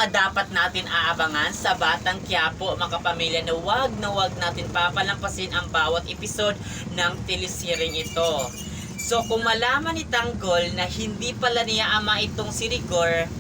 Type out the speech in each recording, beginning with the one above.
mga dapat natin aabangan sa Batang Quiapo, mga kapamilya, na wag natin papalampasin ang bawat episode ng telesering ito. So kung malaman ni Tanggol na hindi pala niya ama itong si Rigor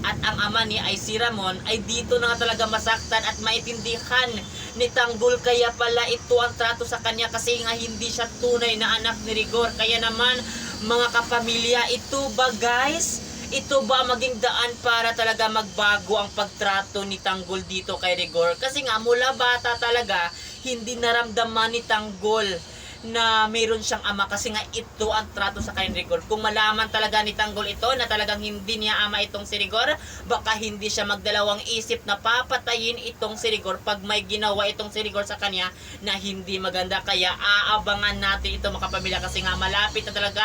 at ang ama niya ay si Ramon, ay dito na nga talaga masaktan at maintindihan ni Tanggol kaya pala ito ang trato sa kanya, kasi nga hindi siya tunay na anak ni Rigor. Kaya naman mga kapamilya, ito ba guys? Ito ba maging daan para talaga magbago ang pagtrato ni Tanggol dito kay Rigor? Kasi nga mula bata talaga hindi naramdaman ni Tanggol na mayroon siyang ama, kasi nga ito ang trato sa kay Rigor. Kung malaman talaga ni Tanggol ito na talagang hindi niya ama itong si Rigor, baka hindi siya magdalawang isip na papatayin itong si Rigor pag may ginawa itong si Rigor sa kanya na hindi maganda. Kaya aabangan natin ito mga kapamilya, kasi nga malapit na talaga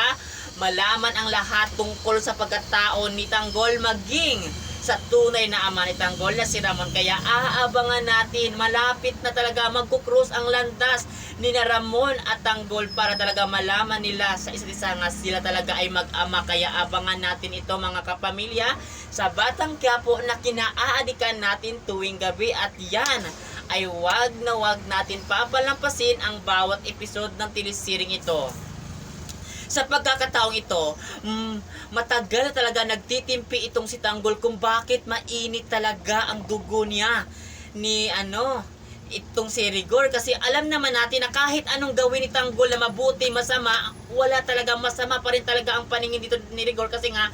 malaman ang lahat tungkol sa pagkatao ni Tanggol maging sa tunay na ama ni Tanggol na si Ramon. Kaya aabangan natin, malapit na talaga magkukrus ang landas ni na Ramon at Tanggol para talaga malaman nila sa isa't isa nga sila talaga ay mag-ama. Kaya abangan natin ito mga kapamilya sa Batang Quiapo na kinaaadikan natin tuwing gabi, at yan ay wag natin papalampasin ang bawat episode ng telesering ito. Sa pagkakataong ito, matagal na talaga nagtitimpi itong si Tanggol kung bakit mainit talaga ang dugo niya ni itong si Rigor. Kasi alam naman natin na kahit anong gawin ni Tanggol na mabuti, masama, wala talagang masama pa rin talaga ang paningin dito ni Rigor. Kasi nga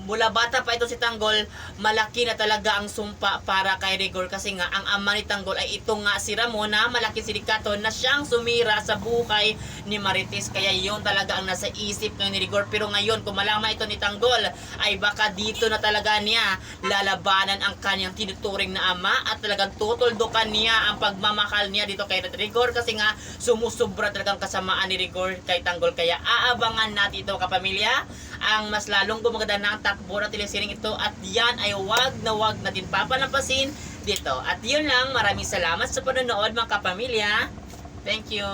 mula bata pa ito si Tanggol, malaki na talaga ang sumpa para kay Rigor. Kasi nga ang ama ni Tanggol ay ito nga si Ramon, na malaki sindikato na siyang sumira sa buhay ni Marites. Kaya yun talaga ang nasa isip ng ni Rigor. Pero ngayon kung malaman ito ni Tanggol, ay baka dito na talaga niya lalabanan ang kanyang tinuturing na ama at talagang tutuldukan niya ang pagmamahal niya dito kay Rigor. Kasi nga sumusubra talagang kasamaan ni Rigor kay Tanggol. Kaya aabangan natin ito kapamilya, ang mas lalong gumaganda ng takbo ng telesering ito, at yan ay wag natin papalampasin dito. At yun lang, maraming salamat sa panonood mga kapamilya. Thank you.